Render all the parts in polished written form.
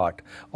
8।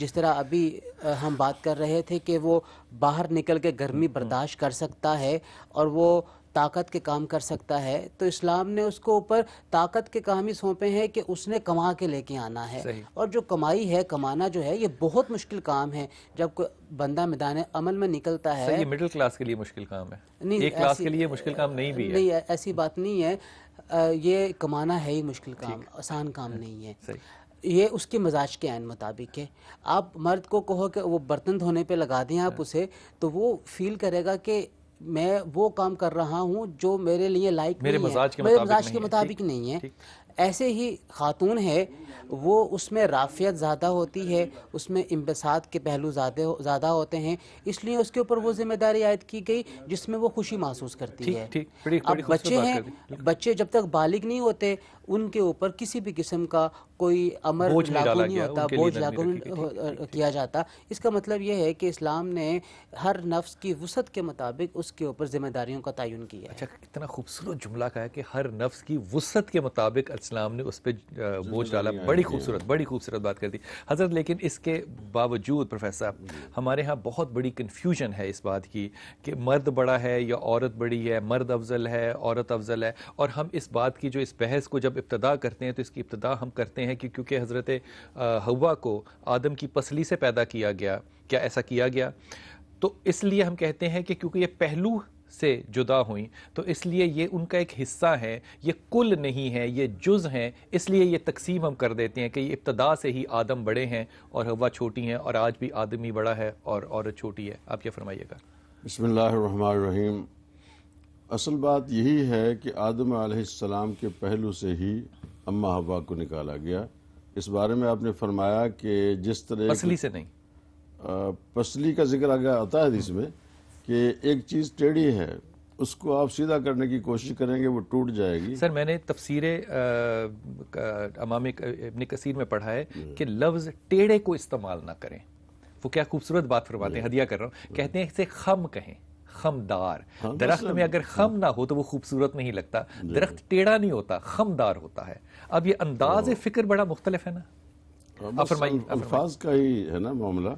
جس طرح ابھی ہم بات کر رہے تھے کہ وہ باہر نکل کے گرمی برداشت کر سکتا ہے اور وہ طاقت کے کام کر سکتا ہے، تو اسلام نے اس کو اوپر طاقت کے کام ہی سونپے ہیں کہ اس نے کما کے لے کے آنا ہے. اور جو کمائی ہے، کمانا جو ہے، یہ بہت مشکل کام ہے. جب کوئی بندہ میدان عمل میں نکلتا ہے، یہ مڈل کلاس کے لیے مشکل کام ہے، نہیں، ایک کلاس کے لیے مشکل کام نہیں بھی ہے. نہیں، ایسی بات نہیں ہے. یہ کمانا ہے ہی مشکل کام، آسان کام نہیں ہے. یہ اس کے مزاج کے عین مطابق ہے. آپ مرد کو کہو کہ وہ برتن دھونے پہ لگا دیں آپ اسے، تو وہ فیل کرے گا کہ میں وہ کام کر رہا ہوں جو میرے لیے لائق نہیں ہے، میرے مزاج کے مطابق نہیں ہے. ایسے ہی خاتون ہے، وہ اس میں رافیت زیادہ ہوتی ہے، اس میں انبساط کے پہلو زیادہ ہوتے ہیں، اس لیے اس کے اوپر وہ ذمہ داری عائد کی گئی جس میں وہ خوشی محسوس کرتی ہے. اب بچے ہیں، بچے جب تک بالغ نہیں ہوتے ان کے اوپر کسی بھی قسم کا کوئی امر لاگو نہیں ہوتا، بوجھ لاگو نہیں کیا جاتا. اس کا مطلب یہ ہے کہ اسلام نے ہر نفس کی وسعت کے مطابق اس کے اوپر ذمہ داریوں کا تعین کیا ہے. اچھا، کتنا خوبصورت جملہ کہا ہے کہ ہر نفس کی وسعت کے مطابق اسلام نے اس پہ بوجھ ڈالا. بڑی خوبصورت بات کر دی حضرت. لیکن اس کے باوجود پروفیسر صاحب، ہمارے ہاں بہت بڑی کنفیوژن ہے اس بات کی کہ مرد بڑا ہے یا عورت بڑی ہے، مرد افضل ہے، عورت افضل ہے. اور ہم اس بات کی جو اس بحث کو جب ابتدا کرتے ہیں تو اس کی ابتدا ہم کرتے ہیں کہ کیونکہ حضرت حوا کو آدم کی پسلی سے پیدا کیا گیا. کیا ایسا کیا گیا؟ تو اس لیے ہم کہتے ہیں کہ کیونکہ یہ پہلو سے جدا ہوئیں تو اس لیے یہ ان کا ایک حصہ ہے، یہ کل نہیں ہے، یہ جز ہیں. اس لیے یہ تقسیم ہم کر دیتے ہیں کہ یہ ابتدا سے ہی آدم بڑے ہیں اور حوا چھوٹی ہیں، اور آج بھی آدم ہی بڑا ہے اور عورت چھوٹی ہے. آپ کیا فرمائیے گا؟ بسم اللہ الرحمن الرحیم. اصل بات یہی ہے کہ آدم علیہ السلام کے پہلو سے ہی اماں حوا کو نکالا گیا. اس بارے میں آپ نے فرمایا کہ جس طرح پسلی سے نہیں، پسلی کا ذکر آتا ہے حدیث میں کہ ایک چیز ٹیڑھی ہے، اس کو آپ سیدھا کرنے کی کوشش کریں گے وہ ٹوٹ جائے گی. سر میں نے تفسیر امام ابن کثیر میں پڑھا ہے کہ لفظ ٹیڑھے کو استعمال نہ کریں. وہ کیا خوبصورت بات فرماتے ہیں، ہدیہ کر رہا ہوں. کہتے ہیں اسے خم کہیں، خمدار. درخت میں اگر خم نہ ہو تو وہ خوبصورت نہیں لگتا. درخت ٹیڑھا نہیں ہوتا، خمدار ہوتا ہے. اب یہ انداز فکر بڑا مختلف ہے نا. آپ فرمائیے. الفاظ کا ہی ہے نا معاملہ.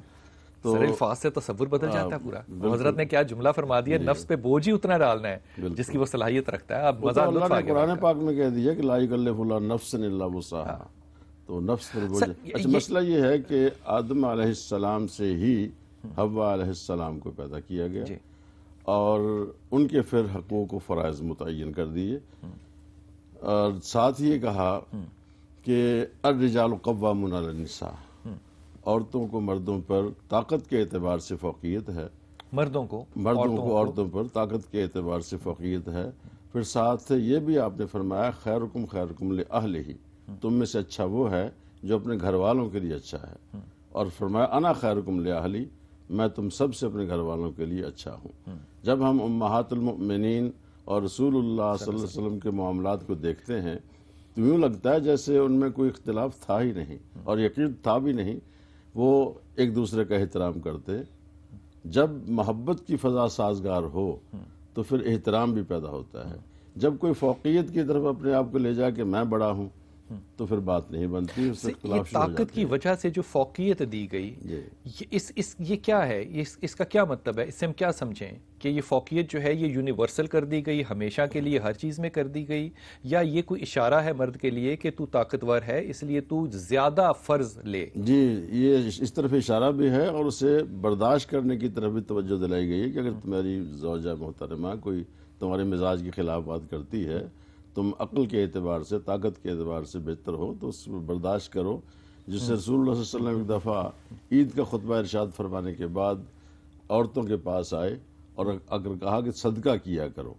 سر الفاظ سے تصور بدل جاتا ہے پورا. حضرت نے کیا جملہ فرما دیا، نفس پہ بوجھ ہی اتنا ڈالنا ہے جس کی وہ صلاحیت رکھتا ہے. اب مزہ اللہ نے قرآن پاک میں کہہ دیا کہ لا یکلف اللہ نفسا الا وسعہا. تو نفس پر بوجھ. اچھا، مسئلہ یہ ہے کہ آدم علیہ السلام سے ہی حوا علیہ السلام کو پیدا کیا گیا اور ان کے پھر حقوق و فرائض متعین کر دیے، اور ساتھ ہی یہ کہا کہ الرجال قوامون علی النساء، عورتوں کو مردوں پر طاقت کے اعتبار سے فوقیت ہے. مردوں کو عورتوں پر طاقت کے اعتبار سے فوقیت ہے. پھر ساتھ یہ بھی آپ نے فرمایا خیرکم خیرکم لأہلہ، تم میں سے اچھا وہ ہے جو اپنے گھر والوں کے لیے اچھا ہے. اور فرمایا انا خیرکم لأہلی، میں تم سب سے اپنے گھر والوں کے لیے اچھا ہوں. جب ہم امہات المؤمنین اور رسول اللہ صلی اللہ علیہ وسلم کے معاملات کو دیکھتے ہیں تو یوں لگتا ہے جیسے ان میں کوئی اختلاف تھا ہی نہیں، اور یقین تھا بھی نہیں. وہ ایک دوسرے کا احترام کرتے. جب محبت کی فضا سازگار ہو تو پھر احترام بھی پیدا ہوتا ہے. جب کوئی فوقیت کی طرف اپنے آپ کو لے جا کہ میں بڑا ہوں تو پھر بات نہیں بنتی. یہ طاقت کی وجہ سے جو فوقیت دی گئی، یہ کیا ہے، اس کا کیا مطلب ہے؟ اس سے ہم کیا سمجھیں کہ یہ فوقیت جو ہے یہ یونیورسل کر دی گئی، ہمیشہ کے لیے ہر چیز میں کر دی گئی، یا یہ کوئی اشارہ ہے مرد کے لیے کہ تو طاقتور ہے اس لیے تو زیادہ فرض لے؟ جی، یہ اس طرف اشارہ بھی ہے اور اسے برداشت کرنے کی طرف بھی توجہ دلائی گئی ہے کہ اگر تمہاری زوجہ محترمہ کوئی تمہارے مزاج کے خلاف بات کرتی ہے، تم عقل کے اعتبار سے، طاقت کے اعتبار سے بہتر ہو تو اس کو برداشت کرو. جس سے رسول اللہ صلی اللہ علیہ وسلم ایک دفعہ عید کا خطبہ ارشاد فرمانے کے بعد عورتوں کے پاس آئے اور اگر کہا کہ صدقہ کیا کرو،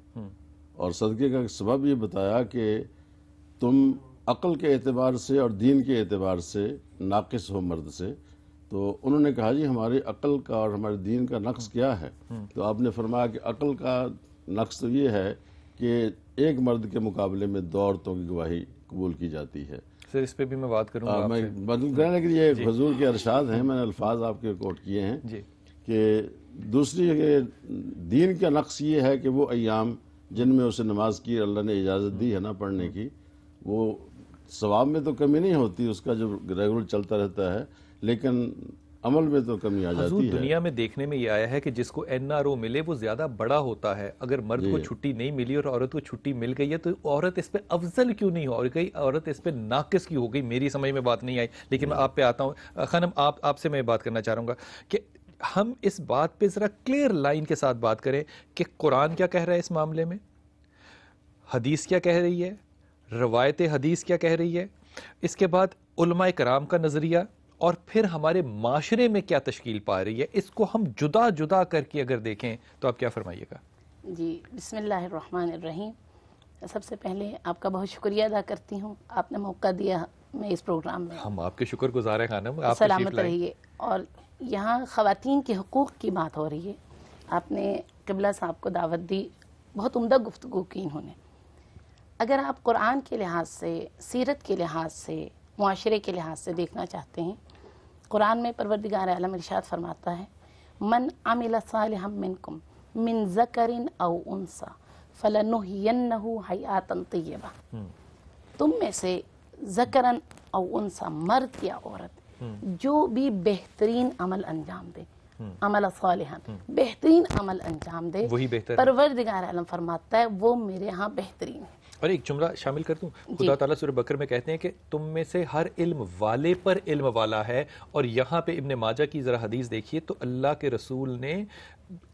اور صدقے کا سبب یہ بتایا کہ تم عقل کے اعتبار سے اور دین کے اعتبار سے ناقص ہو مرد سے. تو انہوں نے کہا جی ہماری عقل کا اور ہمارے دین کا نقص کیا ہے؟ تو آپ نے فرمایا کہ عقل کا نقص تو یہ ہے کہ ایک مرد کے مقابلے میں 2 عورتوں کی گواہی قبول کی جاتی ہے. سر اس پہ بھی میں بات کروں گا. میں بدل کرنے کے لیے حضور کے ارشاد ہیں، میں نے الفاظ آپ کے کوٹ کیے ہیں کہ دوسری دین کا نقص یہ ہے کہ وہ ایام جن میں اسے نماز کی اللہ نے اجازت دی ہے نا پڑھنے کی، وہ ثواب میں تو کمی نہیں ہوتی، اس کا جو ریگولر چلتا رہتا ہے، لیکن عمل میں تو کمی آ حضور جاتی ہے. دنیا میں دیکھنے میں یہ آیا ہے کہ جس کو NRO ملے وہ زیادہ بڑا ہوتا ہے. اگر مرد کو چھٹی نہیں ملی اور عورت کو چھٹی مل گئی ہے تو عورت اس پہ افضل کیوں نہیں ہو گئی, عورت اس پہ ناقص کیوں ہو گئی؟ میری سمجھ میں بات نہیں آئی, لیکن میں آپ پہ آتا ہوں. خانم آپ سے میں بات کرنا چاہ رہا ہوں گا کہ ہم اس بات پہ ذرا کلیئر لائن کے ساتھ بات کریں کہ قرآن کیا کہہ رہا ہے اس معاملے میں, حدیث کیا کہہ رہی ہے, روایت حدیث کیا کہہ رہی ہے, اس کے بعد علماء کرام کا نظریہ, اور پھر ہمارے معاشرے میں کیا تشکیل پا رہی ہے. اس کو ہم جدا جدا کر کے اگر دیکھیں تو آپ کیا فرمائیے گا؟ جی بسم اللہ الرحمن الرحیم. سب سے پہلے آپ کا بہت شکریہ ادا کرتی ہوں, آپ نے موقع دیا میں اس پروگرام میں. ہم آپ کے شکر گزار ہیں خانم, آپ سلامت رہیے. اور یہاں خواتین کے حقوق کی بات ہو رہی ہے. آپ نے قبلہ صاحب کو دعوت دی, بہت عمدہ گفتگو کی انہوں نے. اگر آپ قرآن کے لحاظ سے, سیرت کے لحاظ سے, معاشرے کے لحاظ سے دیکھنا چاہتے ہیں, قرآن میں پروردگار عالم ارشاد فرماتا ہے من عمل صالحا منکم من ذکر او انثی فلنحینہ حیاتا طیبہ. تم میں سے ذکرن او انثی, مرد یا عورت, جو بھی بہترین عمل انجام دے, عمل صالحا, بہترین عمل انجام دے, وہی بہتر. پروردگار عالم فرماتا ہے وہ میرے ہاں بہترین ہے. اور ایک جملہ شامل کر دوں, خدا تعالیٰ سورہ بقرہ میں کہتے ہیں کہ تم میں سے ہر علم والے پر علم والا ہے. اور یہاں پہ ابن ماجہ کی ذرا حدیث دیکھیے تو اللہ کے رسول نے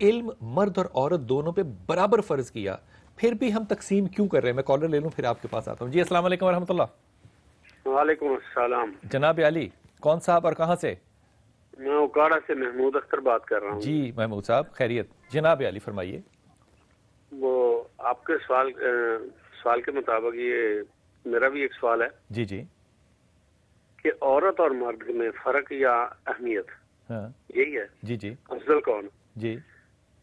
علم مرد اور عورت دونوں پہ برابر فرض کیا. پھر بھی ہم تقسیم کیوں کر رہے ہیں؟ میں کالر لے لوں پھر آپ کے پاس آتا ہوں. جی السلام علیکم ورحمۃ اللہ. وعلیکم السلام. جناب علی, کون صاحب اور کہاں سے؟ میں اوکاڑا سے محمود اختر بات کر رہا ہوں. جی محمود صاحب خیریت. جناب علی فرمائیے. وہ آپ کے سوال کے مطابق یہ میرا بھی ایک سوال ہے. جی جی. کہ عورت اور مرد میں فرق یا اہمیت, ہاں یہی ہے. جی جی. افضل کون؟ جی.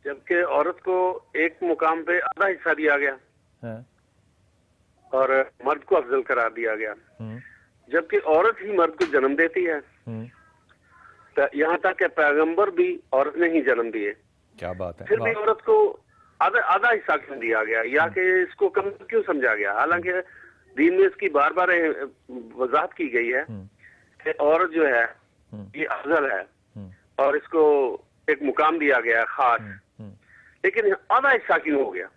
جبکہ عورت کو ایک مقام پہ آدھا حصہ دیا گیا, ہاں, اور مرد کو افضل قرار دیا گیا. جبکہ عورت ہی مرد کو جنم دیتی ہے, یہاں تک کہ پیغمبر بھی عورت نے ہی جنم دیے. کیا بات ہے. پھر بھی عورت کو آدھا حصہ کیوں دیا گیا, یا کہ اس کو کم کیوں سمجھا گیا؟ حالانکہ دین میں اس کی بار بار وضاحت کی گئی ہے کہ عورت جو ہے یہ افضل ہے اور اس کو ایک مقام دیا گیا ہے خاص, لیکن آدھا حصہ کیوں ہو گیا؟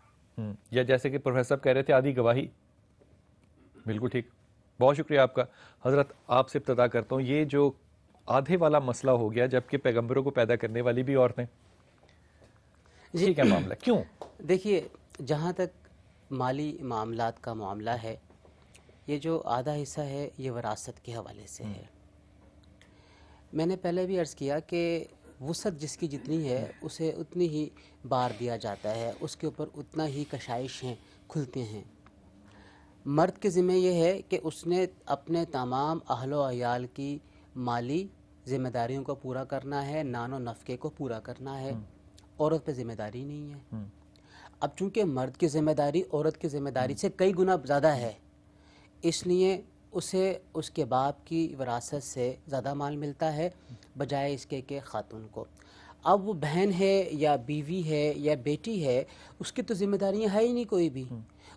یا جیسے کہ پروفیسر صاحب کہہ رہے تھے آدھی گواہی. بالکل ٹھیک, بہت شکریہ آپ کا. حضرت آپ سے ابتدا کرتا ہوں, یہ جو آدھے والا مسئلہ ہو گیا جبکہ پیغمبروں کو پیدا کرنے والی بھی عورتیں, یہ کیا معاملہ, کیوں؟ دیکھیے, جہاں تک مالی معاملات کا معاملہ ہے, یہ جو آدھا حصہ ہے یہ وراثت کے حوالے سے ہے. میں نے پہلے بھی عرض کیا کہ وسعت جس کی جتنی ہے اسے اتنی ہی بار دیا جاتا ہے, اس کے اوپر اتنا ہی کشائشیں کھلتے ہیں. مرد کے ذمہ یہ ہے کہ اس نے اپنے تمام اہل و عیال کی مالی ذمہ داریوں کو پورا کرنا ہے, نان و نفقے کو پورا کرنا ہے. عورت پہ ذمہ داری نہیں ہے. اب چونکہ مرد کی ذمہ داری عورت کی ذمہ داری سے کئی گنا زیادہ ہے, اس لیے اسے اس کے باپ کی وراثت سے زیادہ مال ملتا ہے بجائے اس کے کہ خاتون کو. اب وہ بہن ہے یا بیوی ہے یا بیٹی ہے, اس کی تو ذمہ داریاں ہے ہی نہیں کوئی بھی.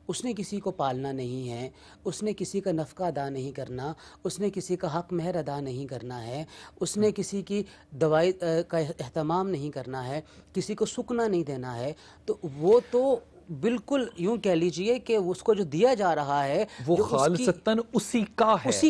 اس نے کسی کو پالنا نہیں ہے, اس نے کسی کا نفقہ ادا نہیں کرنا, اس نے کسی کا حق مہر ادا نہیں کرنا ہے, اس نے کسی کی دوائی کا اہتمام نہیں کرنا ہے, کسی کو سکنا نہیں دینا ہے. تو وہ تو بالکل یوں کہہ لیجئے کہ اس کو جو دیا جا رہا ہے وہ خالصتاً اسی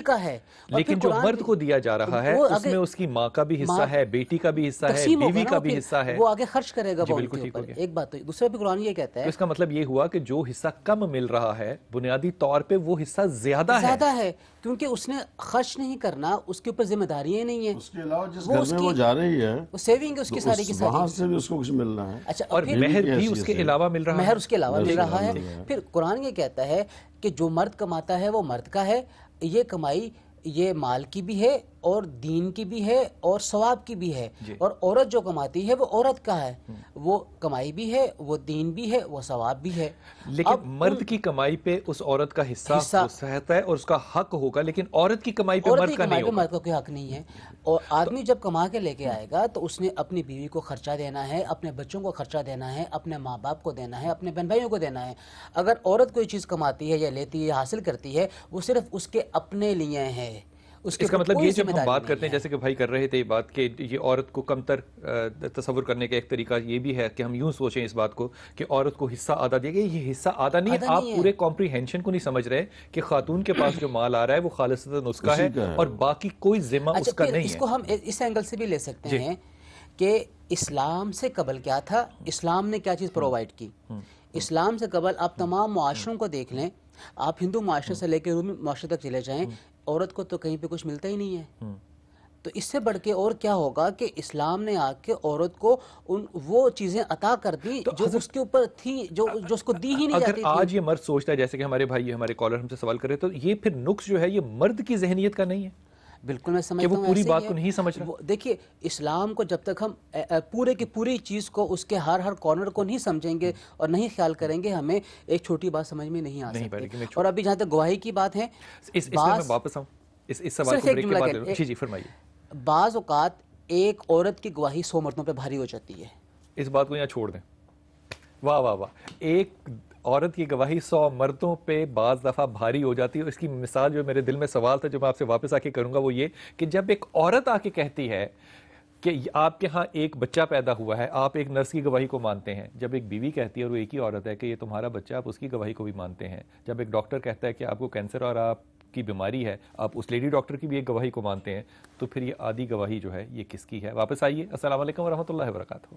کا ہے, لیکن جو مرد کو دیا جا رہا ہے اس میں اس کی ماں کا بھی حصہ ہے, بیٹی کا بھی حصہ ہے, بیوی کا بھی حصہ ہے, وہ آگے خرچ کرے گا. بالکل ٹھیک ہو گیا. ایک بات تو دوسرا بھی قرآن یہ کہتا ہے, اس کا مطلب یہ ہوا کہ جو حصہ کم مل رہا ہے بنیادی طور پہ وہ حصہ زیادہ ہے کیونکہ اس نے خرچ نہیں کرنا, اس کے اوپر ذمہ داریاں نہیں ہیں. اس کے علاوہ جس گھر میں وہ جا رہی ہے وہ سیونگ ہے اس کی ساری کی ساری, وہاں سے بھی اس کو کچھ ملنا ہے. اچھا, اور مہر بھی اس کے علاوہ مل رہا ہے. مہر اس کے علاوہ مل رہا ہے. پھر قرآن یہ کہتا ہے کہ جو مرد کماتا ہے وہ مرد کا ہے, یہ کمائی یہ مال کی بھی ہے اور دین کی بھی ہے اور ثواب کی بھی ہے, اور عورت جو کماتی ہے وہ عورت کا ہے, وہ کمائی بھی ہے, وہ دین بھی ہے, وہ ثواب بھی ہے. لیکن مرد کی کمائی پہ اس عورت کا حصہ ہے اور اس کا حق ہوگا, لیکن عورت کی کمائی پہ مرد کا نہیں ہوگا. مرد کا کوئی حق نہیں ہے. اور آدمی جب کما کے لے کے آئے گا تو اس نے اپنی بیوی کو خرچہ دینا ہے, اپنے بچوں کو خرچہ دینا ہے, اپنے ماں باپ کو دینا ہے, اپنے بہن بھائیوں کو دینا ہے. اگر عورت کوئی چیز کماتی ہے یا لیتی ہے یا حاصل کرتی ہے وہ صرف اس کے اپنے لیے ہے, اس کے اس کا اوپر مطلب کوئی یہ جب ذمہ ہم داری بات نہیں کرتے ہیں ہے۔ جیسے کہ بھائی کر رہے تھے یہ بات کہ یہ عورت کو کمتر تصور کرنے کا ایک طریقہ یہ بھی ہے کہ ہم یوں سوچیں اس بات کو کہ عورت کو حصہ آدھا دیا گیا، یہ حصہ آدھا نہیں ہے، آدھا آپ نہیں ہے۔ پورے کمپریہنشن کو نہیں سمجھ رہے کہ خاتون کے پاس جو مال آ رہا ہے وہ خالصتاً اس کا ہے اسی کا ہے اور باقی کوئی ذمہ اچھا اس کا پھر نہیں اس ہے۔ کو ہم اس اینگل سے بھی لے سکتے جی۔ ہیں کہ اسلام سے قبل کیا تھا، اسلام نے کیا چیز پرووائڈ کی۔ اسلام سے قبل آپ تمام معاشروں کو دیکھ لیں، آپ ہندو معاشرے سے لے کے رومی معاشرے تک چلے جائیں، عورت کو تو کہیں پہ کچھ ملتا ہی نہیں ہے۔ تو اس سے بڑھ کے اور کیا ہوگا کہ اسلام نے آ کے عورت کو وہ چیزیں عطا کر دی جو اس کے اوپر تھی، جو اس کو دی ہی نہیں اگر جاتی تھی۔ آج یہ مرد سوچتا ہے جیسے کہ ہمارے بھائی ہمارے کالر ہم سے سوال کر رہے تو یہ پھر نقص جو ہے یہ مرد کی ذہنیت کا نہیں ہے بالکل میں سمجھتا کہ ہوں وہ پوری ایسے بات ہی کو ہے۔ نہیں سمجھ رہا۔ دیکھیے اسلام کو جب تک ہم پورے کی پوری چیز کو، اس کے ہر کارنر کو نہیں سمجھیں گے اور نہیں خیال کریں گے، ہمیں ایک چھوٹی بات سمجھ میں نہیں آ سکتی۔ اور ابھی جہاں تک گواہی کی بات ہے، اس میں واپس آؤں اس سوال کو بریک کے بعد۔ جی فرمائیے۔ بعض اوقات ایک عورت کی گواہی 100 مردوں پہ بھاری ہو جاتی ہے۔ اس بات کو یہاں چھوڑ دیں۔ واہ واہ واہ، ایک عورت کی گواہی 100 مردوں پہ بعض دفعہ بھاری ہو جاتی ہے۔ اس کی مثال جو میرے دل میں سوال تھا جو میں آپ سے واپس آ کے کروں گا وہ یہ کہ جب ایک عورت آ کے کہتی ہے کہ آپ کے ہاں ایک بچہ پیدا ہوا ہے، آپ ایک نرس کی گواہی کو مانتے ہیں۔ جب ایک بیوی کہتی ہے اور وہ ایک ہی عورت ہے کہ یہ تمہارا بچہ، آپ اس کی گواہی کو بھی مانتے ہیں۔ جب ایک ڈاکٹر کہتا ہے کہ آپ کو کینسر اور آپ کی بیماری ہے، آپ اس لیڈی ڈاکٹر کی بھی ایک گواہی کو مانتے ہیں، تو پھر یہ آدھی گواہی جو ہے یہ کس کی ہے؟ واپس آئیے۔ السلام علیکم ورحمۃ اللہ وبرکاتہ۔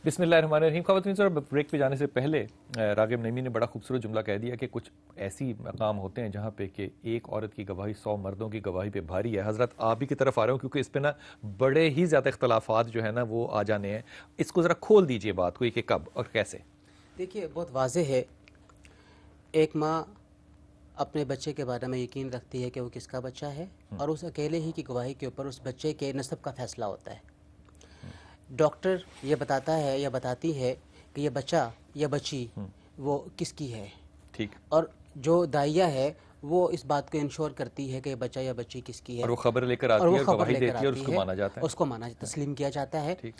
بسم اللہ الرحمن الرحیم۔ خواتین سر بریک پہ جانے سے پہلے راغب نعیمی نے بڑا خوبصورت جملہ کہہ دیا کہ کچھ ایسی مقام ہوتے ہیں جہاں پہ کہ ایک عورت کی گواہی 100 مردوں کی گواہی پہ بھاری ہے۔ حضرت آپ ہی کی طرف آ رہا ہوں کیونکہ اس پہ نا بڑے ہی زیادہ اختلافات جو ہے نا وہ آ جانے ہیں۔ اس کو ذرا کھول دیجئے بات کو کہ کب اور کیسے۔ دیکھیے بہت واضح ہے، ایک ماں اپنے بچے کے بارے میں یقین رکھتی ہے کہ وہ کس کا بچہ ہے، اور اس اکیلے ہی کی گواہی کے اوپر اس بچے کے نسب کا فیصلہ ہوتا ہے۔ ڈاکٹر یہ بتاتا ہے یا بتاتی ہے کہ یہ بچہ یا بچی وہ کس کی ہے، ٹھیک، اور جو دائیہ ہے وہ اس بات کو انشور کرتی ہے کہ یہ بچہ یا بچی کس کی ہے، اور وہ خبر لے کر آتی ہے اور گواہی دیتی ہے اور اس کو مانا جاتا ہے، اس کو تسلیم کیا جاتا ہے۔ ٹھیک۔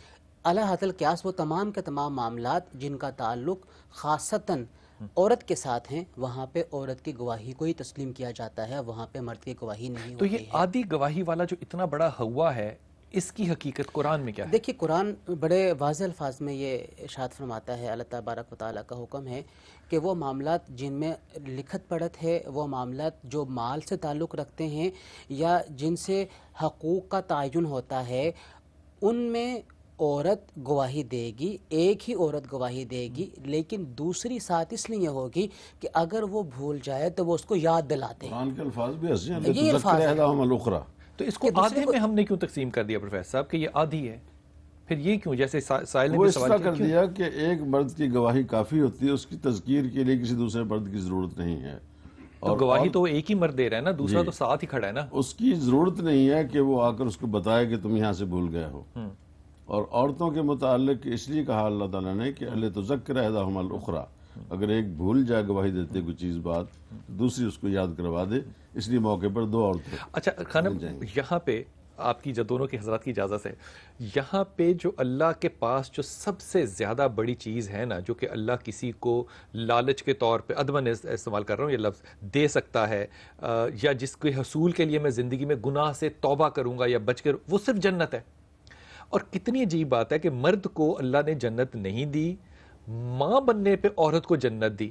اعلیٰ حد القیاس وہ تمام کے تمام معاملات جن کا تعلق خاصتاً عورت کے ساتھ ہیں، وہاں پہ عورت کی گواہی کو ہی تسلیم کیا جاتا ہے، وہاں پہ مرد کی گواہی نہیں تو ہوتی یہ ہے۔ آدھی گواہی والا جو اتنا بڑا ہوا ہے اس کی حقیقت قرآن میں کیا ہے؟ دیکھیے قرآن بڑے واضح الفاظ میں یہ ارشاد فرماتا ہے، اللہ تبارک و تعالیٰ کا حکم ہے کہ وہ معاملات جن میں لکھت پڑھت ہے، وہ معاملات جو مال سے تعلق رکھتے ہیں یا جن سے حقوق کا تعین ہوتا ہے، ان میں عورت گواہی دے گی، ایک ہی عورت گواہی دے گی، لیکن دوسری ساتھ اس لیے ہوگی کہ اگر وہ بھول جائے تو وہ اس کو یاد دلائے۔ قرآن کے الفاظ بھی ایسے ہیں، یہ الفاظ ہیں۔ احداہما الاخری۔ تو اس کو آدھے میں ہم نے کیوں تقسیم کر دیا پروفیسر صاحب کہ یہ آدھی ہے؟ پھر یہ کیوں؟ جیسے سائل نے وہ بھی اس سوال طرح کیا کر دیا کہ ایک مرد کی گواہی کافی ہوتی ہے، اس کی تذکیر کے لیے کسی دوسرے مرد کی ضرورت نہیں ہے۔ تو گواہی تو ایک ہی مرد دے رہا ہے نا، دوسرا تو ساتھ ہی کھڑا ہے نا۔ اس کی ضرورت نہیں ہے کہ وہ آ کر اس کو بتائے کہ تم یہاں سے بھول گئے ہو۔ اور عورتوں کے متعلق اس لیے کہا اللہ تعالیٰ نے کہ لِتُذَكِّرَ احداہما الاخری، اگر ایک بھول جائے گواہی دیتے کوئی چیز بات، دوسری اس کو یاد کروا دے، اس لیے موقع پر دو عورتیں۔ اچھا خانم، یہاں پہ آپ کی دونوں کے حضرات کی اجازت ہے، یہاں پہ جو اللہ کے پاس جو سب سے زیادہ بڑی چیز ہے نا، جو کہ اللہ کسی کو لالچ کے طور پہ ادمن استعمال کر رہا ہوں یہ لفظ دے سکتا ہے، یا جس کے حصول کے لیے میں زندگی میں گناہ سے توبہ کروں گا یا بچ کر، وہ صرف جنت ہے۔ اور کتنی عجیب بات ہے کہ مرد کو اللہ نے جنت نہیں دی، ماں بننے پہ عورت کو جنت دی،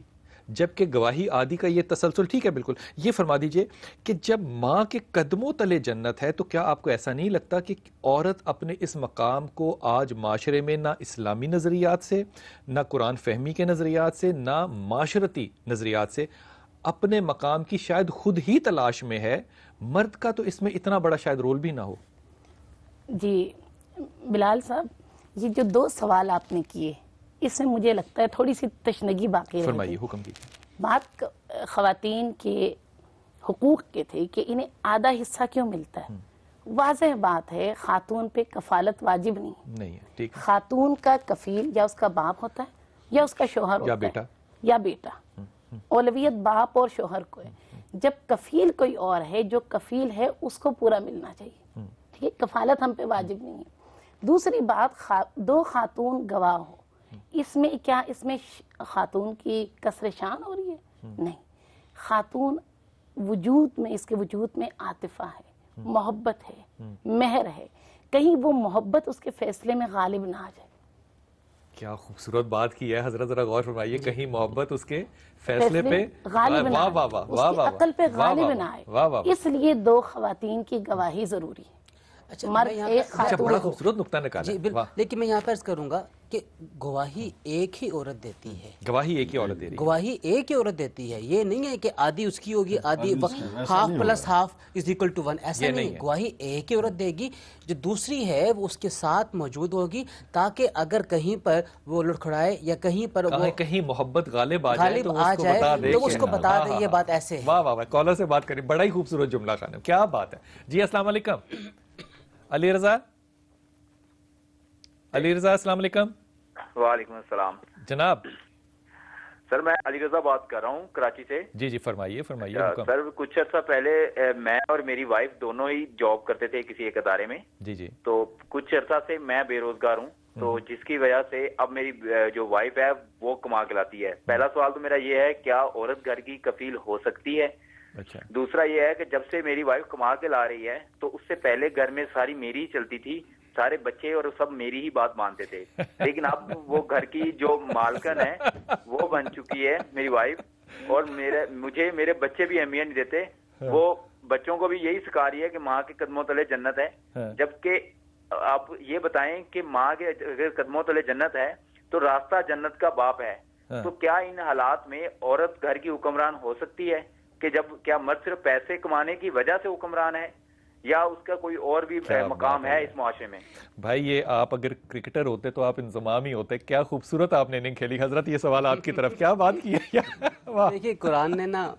جبکہ گواہی آدھی کا یہ تسلسل ٹھیک ہے بالکل۔ یہ فرما دیجئے کہ جب ماں کے قدموں تلے جنت ہے تو کیا آپ کو ایسا نہیں لگتا کہ عورت اپنے اس مقام کو آج معاشرے میں نہ اسلامی نظریات سے، نہ قرآن فہمی کے نظریات سے، نہ معاشرتی نظریات سے اپنے مقام کی شاید خود ہی تلاش میں ہے؟ مرد کا تو اس میں اتنا بڑا شاید رول بھی نہ ہو۔ جی بلال صاحب، یہ جو دو سوال آپ نے کیے اس میں مجھے لگتا ہے تھوڑی سی تشنگی باقی رہ گئی۔ فرمائیے، حکم کیجیے۔ بات خواتین کے حقوق کے تھے کہ انہیں آدھا حصہ کیوں ملتا ہے، واضح بات ہے خاتون پہ کفالت واجب نہیں ہے ٹھیک ہے، خاتون کا کفیل یا اس کا باپ ہوتا ہے یا اس کا شوہر ہوتا بیٹا ہے یا بیٹا، اولویت باپ اور شوہر کو ہے۔ جب کفیل کوئی اور ہے، جو کفیل ہے اس کو پورا ملنا چاہیے، ٹھیک ہے، کفالت ہم پہ واجب نہیں ہے۔ دوسری بات، دو خاتون گواہ ہو، اس میں کیا اس میں خاتون کی کسر شان ہو رہی ہے؟ نہیں، خاتون وجود میں، اس کے وجود میں عاطفہ ہے، محبت ہے، مہر ہے، کہیں وہ محبت اس کے فیصلے میں غالب نہ آ جائے۔ کیا خوبصورت بات کی ہے حضرت، ذرا غور فرمائیے، کہیں محبت اس کے فیصلے پہ غالب نہ واہ آئے، واہ واہ اس واہ کی واہ عقل پہ واہ غالب واہ نہ واہ واہ آئے، اس لیے دو خواتین کی گواہی ضروری ہے۔ اچھا مرد میں یہاں ایک پر- اچھا، خاتون بڑا خوبصورت نقطہ نکالا جی ہے، بالکل، واہ۔ لیکن میں یہاں پر عرض کروں گا کہ گواہی ایک ہی عورت دیتی ہے، گواہی ایک ہی عورت دے رہی ہے، گواہی ایک ہی عورت دیتی ہے، یہ نہیں ہے کہ آدھی اس کی ہوگی، آدھی اس کی، ایسا ہاف نہیں پلس ہوگا۔ ہاف از اکول ٹو 1، ایسا یہ نہیں نہیں ہے۔ ہے۔ گواہی ایک ہی عورت دے گی، جو دوسری ہے وہ اس کے ساتھ موجود ہوگی، تاکہ اگر کہیں پر وہ لڑکھڑائے یا کہیں پر وہ کہیں محبت غالب آ جائے غالب تو آ اس کو جائے بتا دے تو کہ اس کو ہاں، بتا ہاں، دے ہاں، یہ ہاں۔ بات ایسے ہے۔ واہ واہ واہ، کالر سے بات کریں، بڑا ہی خوبصورت جملہ خانم، کیا بات ہے۔ جی السلام علیکم علی رضا، علی رضا السلام علیکم۔ وعلیکم السلام جناب سر، میں علی رضا بات کر رہا ہوں کراچی سے۔ جی جی فرمائیے فرمائیے حکم۔ سر کچھ عرصہ پہلے میں اور میری وائف دونوں ہی جاب کرتے تھے کسی ایک ادارے میں، جی جی تو کچھ عرصہ سے میں بے روزگار ہوں، تو جس کی وجہ سے اب میری جو وائف ہے وہ کما کے لاتی ہے۔ پہلا سوال تو میرا یہ ہے، کیا عورت گھر کی کفیل ہو سکتی ہے؟ اچھا، دوسرا یہ ہے کہ جب سے میری وائف کما کے لا رہی ہے تو اس سے پہلے گھر میں ساری میری ہی چلتی تھی، سارے بچے اور سب میری ہی بات مانتے تھے، لیکن اب وہ گھر کی جو مالکن ہے وہ بن چکی ہے میری وائف، اور مجھے میرے بچے بھی اہمیت نہیں دیتے، وہ بچوں کو بھی یہی سکھا رہی ہے کہ ماں کے قدموں تلے جنت ہے، جبکہ آپ یہ بتائیں کہ ماں کے اگر قدموں تلے جنت ہے تو راستہ جنت کا باپ ہے، تو کیا ان حالات میں عورت گھر کی حکمران ہو سکتی ہے؟ کہ جب کیا مرد صرف پیسے کمانے کی وجہ سے حکمران ہے، یا اس کا کوئی اور بھی مقام ہے اس معاشرے میں؟ بھائی یہ آپ اگر کرکٹر ہوتے تو آپ انضمام ہی ہوتے، کیا خوبصورت آپ نے اننگ کھیلی حضرت، یہ سوال آپ کی طرف، کیا بات کی ہے واہ۔ دیکھیے قرآن نے نا،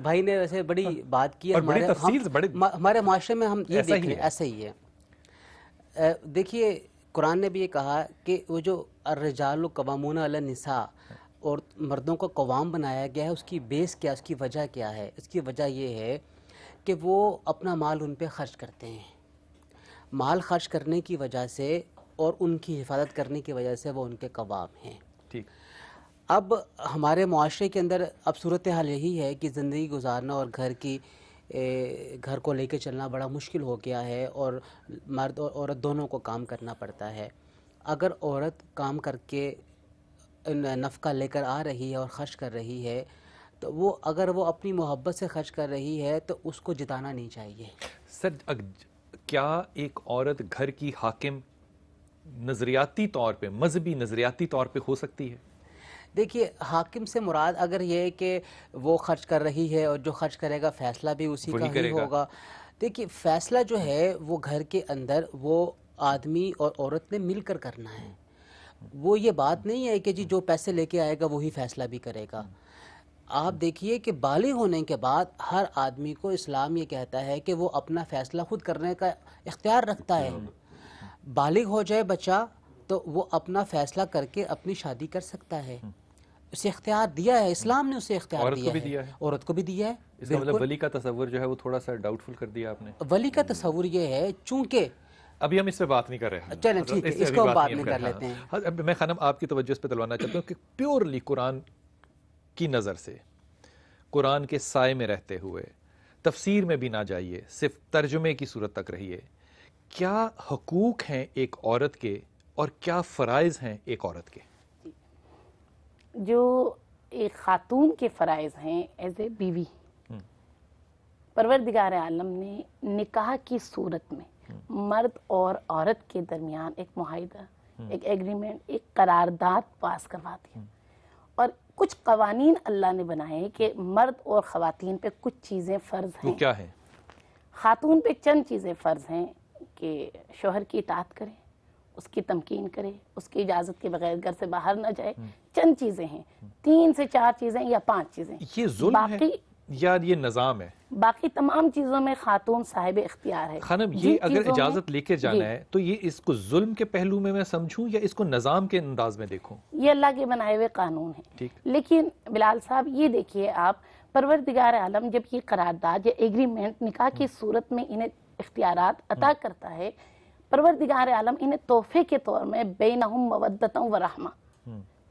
بھائی نے ویسے بڑی بات کی ہے، اور بڑی تفصیل سے، بڑی ہمارے معاشرے میں ہم یہ ایسا ہی دیکھ رہے ہیں، ہے۔ ایسا ہی ہے۔ دیکھیے قرآن نے بھی یہ کہا کہ وہ جو الرجال قوامون علی النساء، اور مردوں کو قوام بنایا گیا ہے، اس کی بیس کیا، اس کی وجہ کیا ہے؟ اس کی وجہ یہ ہے کہ وہ اپنا مال ان پہ خرچ کرتے ہیں، مال خرچ کرنے کی وجہ سے اور ان کی حفاظت کرنے کی وجہ سے وہ ان کے قوام ہیں۔ ٹھیک، اب ہمارے معاشرے کے اندر اب صورتحال یہی ہے کہ زندگی گزارنا اور گھر کو لے کے چلنا بڑا مشکل ہو گیا ہے، اور مرد اور عورت دونوں کو کام کرنا پڑتا ہے۔ اگر عورت کام کر کے نفقہ لے کر آ رہی ہے اور خرچ کر رہی ہے، تو وہ اگر وہ اپنی محبت سے خرچ کر رہی ہے تو اس کو جتانا نہیں چاہیے۔ سر کیا ایک عورت گھر کی حاکم نظریاتی طور پہ، مذہبی نظریاتی طور پہ ہو سکتی ہے؟ دیکھیے حاکم سے مراد اگر یہ ہے کہ وہ خرچ کر رہی ہے اور جو خرچ کرے گا فیصلہ بھی اسی کا ہی ہوگا۔ دیکھیے فیصلہ جو ہے وہ گھر کے اندر وہ آدمی اور عورت نے مل کر کرنا ہے، وہ یہ بات نہیں ہے کہ جی جو پیسے لے کے آئے گا وہی فیصلہ بھی کرے گا۔ آپ دیکھیے کہ بالغ ہونے کے بعد ہر آدمی کو اسلام یہ کہتا ہے کہ وہ اپنا فیصلہ خود کرنے کا اختیار رکھتا ہے۔ بالغ ہو جائے بچہ تو وہ اپنا فیصلہ کر کے اپنی شادی کر سکتا ہے، اسے اختیار دیا ہے، اسلام نے اسے اختیار دیا ہے، عورت کو بھی دیا ہے۔ اس کا مطلب ولی کا تصور جو ہے وہ تھوڑا سا ڈاؤٹ فل کر دیا آپ نے۔ ولی کا تصور یہ ہے، چونکہ ابھی ہم اس پہ بات نہیں کر رہے ہیں، چلیں ٹھیک ہے اس کو ہم بعد میں کر لیتے ہیں۔ میں خانم آپ کی توجہ اس پہ دلوانا چاہتا ہوں کہ پیورلی قرآن کی نظر سے، قرآن کے سائے میں رہتے ہوئے، تفسیر میں بھی نہ جائیے، صرف ترجمے کی صورت تک رہیے، کیا حقوق ہیں ایک عورت کے اور کیا فرائض ہیں ایک عورت کے؟ جو ایک خاتون کے فرائض ہیں ایز اے بیوی، پروردگار عالم نے نکاح کی صورت میں مرد اور عورت کے درمیان ایک معاہدہ، ایک ایگریمنٹ، ایک قرارداد پاس کروا دی، اور کچھ قوانین اللہ نے بنائے کہ مرد اور خواتین پہ کچھ چیزیں فرض ہیں۔ وہ کیا ہیں؟ خاتون پہ چند چیزیں فرض ہیں کہ شوہر کی اطاعت کرے، اس کی تمکین کرے، اس کی اجازت کے بغیر گھر سے باہر نہ جائے، چند چیزیں ہیں، 3 سے 4 چیزیں یا 5 چیزیں۔ یہ ظلم ہے باقی یا یہ نظام ہے؟ باقی تمام چیزوں میں خاتون صاحب اختیار ہے. خانم جن یہ اگر چیزوں میں- اجازت لے کے جانا ہے تو یہ اس کو ظلم کے پہلو میں سمجھوں یا اس کو نظام کے انداز میں دیکھوں؟ یہ اللہ کے بنائے ہوئے قانون ہے. ٹھیک. لیکن بلال صاحب یہ دیکھیے آپ، پروردگار عالم جب یہ قرارداد یا ایگریمنٹ نکاح کی صورت میں انہیں اختیارات عطا کرتا ہے، پروردگار عالم انہیں تحفے کے طور میں بینہم مودۃ و رحمہ،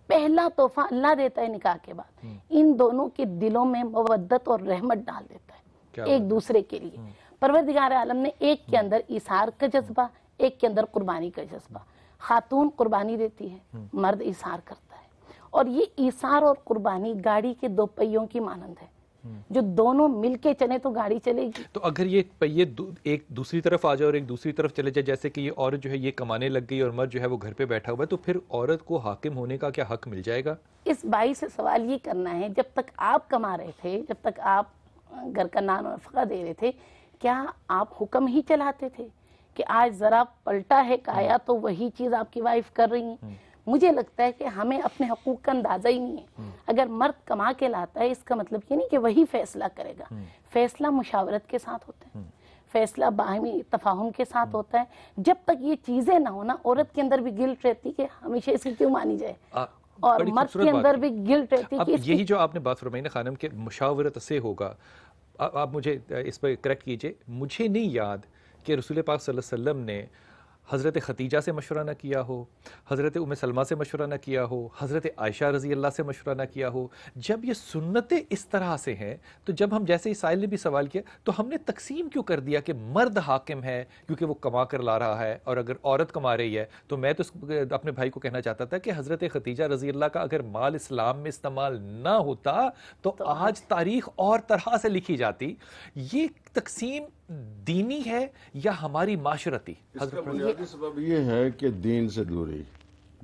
پہلا تحفہ اللہ دیتا ہے نکاح کے بعد، ان دونوں کے دلوں میں مودت اور رحمت ڈال دیتا ہے ایک دوسرے کے لیے. پروردگار عالم نے ایک کے اندر ایثار کا جذبہ، ایک کے اندر قربانی کا جذبہ. خاتون قربانی دیتی ہے، مرد ایثار کرتا ہے، اور یہ ایثار اور قربانی گاڑی کے دو پہیوں کی مانند ہے، جو دونوں مل کے چلے تو گاڑی چلے گی. تو اگر یہ پہیے ایک دوسری طرف آ جائے اور ایک دوسری طرف چلے جائے، جیسے کہ یہ عورت جو ہے یہ کمانے لگ گئی اور مرد جو ہے وہ گھر پہ بیٹھا ہوا ہے، تو پھر عورت کو حاکم ہونے کا کیا حق مل جائے گا؟ اس بائی سے سوال یہ کرنا ہے، جب تک آپ کما رہے تھے، جب تک آپ گھر کا نان و نفقہ دے رہے تھے، کیا آپ حکم ہی چلاتے تھے کہ آج ذرا پلٹا ہے کایا تو وہی چیز آپ کی وائف کر رہی ہیں؟ مجھے لگتا ہے کہ ہمیں اپنے حقوق کا اندازہ ہی نہیں ہے. اگر مرد کما کے لاتا ہے، اس کا مطلب یہ نہیں کہ وہی فیصلہ کرے گا. فیصلہ مشاورت کے ساتھ ہوتا ہے، فیصلہ باہمی تفاہم کے ساتھ ہوتا ہے. جب تک یہ چیزیں نہ ہونا، عورت کے اندر بھی گلٹ رہتی کہ ہمیشہ اس کی کیوں مانی جائے، اور مرد کے اندر بھی گلٹ رہتی کہ یہی جو آپ نے بات فرمائی نا خانم کہ مشاورت سے ہوگا. آپ مجھے اس پہ کریکٹ کیجئے، مجھے نہیں یاد کہ رسول پاک صلی اللہ علیہ وسلم نے حضرت خدیجہ سے مشورہ نہ کیا ہو، حضرت ام سلمہ سے مشورہ نہ کیا ہو، حضرت عائشہ رضی اللہ سے مشورہ نہ کیا ہو. جب یہ سنتیں اس طرح سے ہیں تو جب ہم جیسے سائل نے بھی سوال کیا تو ہم نے تقسیم کیوں کر دیا کہ مرد حاکم ہے کیونکہ وہ کما کر لا رہا ہے، اور اگر عورت کما رہی ہے تو میں تو اپنے بھائی کو کہنا چاہتا تھا کہ حضرت خدیجہ رضی اللہ کا اگر مال اسلام میں استعمال نہ ہوتا تو آج تاریخ اور طرح سے لکھی جاتی. یہ تقسیم دینی ہے یا ہماری معاشرتی؟ اس کا بنیادی سبب یہ ہے کہ دین سے دوری.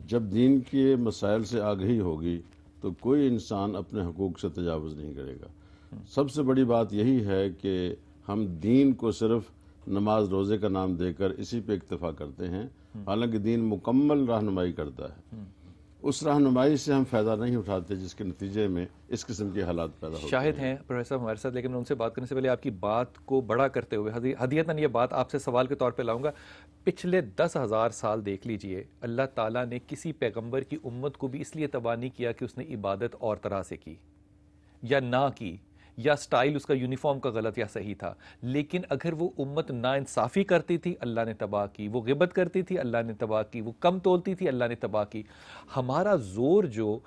جب دین کے مسائل سے آگہی ہوگی تو کوئی انسان اپنے حقوق سے تجاوز نہیں کرے گا. سب سے بڑی بات یہی ہے کہ ہم دین کو صرف نماز روزے کا نام دے کر اسی پہ اکتفا کرتے ہیں، حالانکہ دین مکمل رہنمائی کرتا ہے. اس رہنمائی سے ہم فائدہ نہیں اٹھاتے جس کے نتیجے میں اس قسم کے حالات پیدا ہوتے ہیں. شاہد ہیں پروفیسر ہمارے ساتھ، لیکن میں ان سے بات کرنے سے پہلے آپ کی بات کو بڑا کرتے ہوئے ہدیتاً یہ بات آپ سے سوال کے طور پہ لاؤں گا. پچھلے 10,000 سال دیکھ لیجئے، اللہ تعالیٰ نے کسی پیغمبر کی امت کو بھی اس لیے تباہ نہیں کیا کہ اس نے عبادت اور طرح سے کی یا نہ کی، یا سٹائل اس کا یونیفارم کا غلط یا صحیح تھا. لیکن اگر وہ امت ناانصافی کرتی تھی، اللہ نے تباہ کی. وہ غیبت کرتی تھی، اللہ نے تباہ کی. وہ کم تولتی تھی، اللہ نے تباہ کی. ہمارا زور جو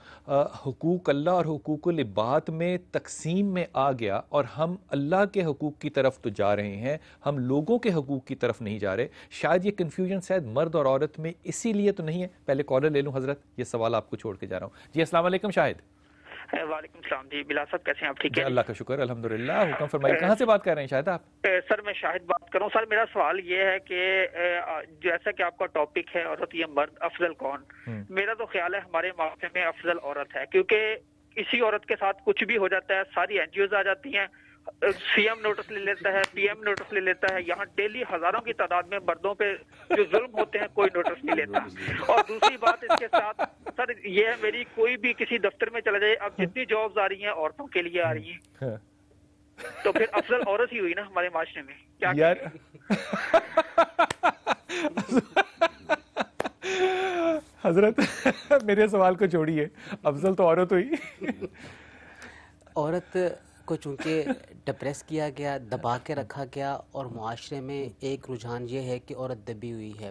حقوق اللہ اور حقوق العباد میں تقسیم میں آ گیا، اور ہم اللہ کے حقوق کی طرف تو جا رہے ہیں، ہم لوگوں کے حقوق کی طرف نہیں جا رہے. شاید یہ کنفیوژن شاید مرد اور عورت میں اسی لیے تو نہیں ہے. پہلے کالر لے لوں حضرت، یہ سوال آپ کو چھوڑ کے جا رہا ہوں. جی السلام علیکم شاہد. وعلیکم السلام. جی بلال صاحب کیسے ہیں آپ؟ ٹھیک ہے اللہ کا شکر الحمدللہ. حکم فرمائیے، کہاں سے بات کر رہے ہیں شاہد آپ؟ سر میں شاہد بات کروں. سر میرا سوال یہ ہے کہ جیسا کہ آپ کا ٹاپک ہے عورت یا مرد، افضل کون؟ میرا تو خیال ہے ہمارے معاشرے میں افضل عورت ہے، کیونکہ اسی عورت کے ساتھ کچھ بھی ہو جاتا ہے ساری این جی اوز آ جاتی ہیں، سی ایم نوٹس لے لیتا ہے، پی ایم نوٹس لے لیتا ہے. یہاں ڈیلی ہزاروں کی تعداد میں مردوں پہ جو ظلم ہوتے ہیں کوئی نوٹس نہیں لیتا. اور دوسری بات اس کے ساتھ سر یہ ہے، میری کوئی بھی کسی دفتر میں چلا جائے، اب جتنی جابز آ رہی ہیں عورتوں کے لیے آ رہی ہیں، تو پھر افضل عورت ہی ہوئی نا ہمارے معاشرے میں. کیا یار حضرت میرے سوال کو چھوڑیے، افضل تو عورت ہوئی. عورت کو چونکہ ڈپریس کیا گیا، دبا کے رکھا گیا، اور معاشرے میں ایک رجحان یہ ہے کہ عورت دبی ہوئی ہے،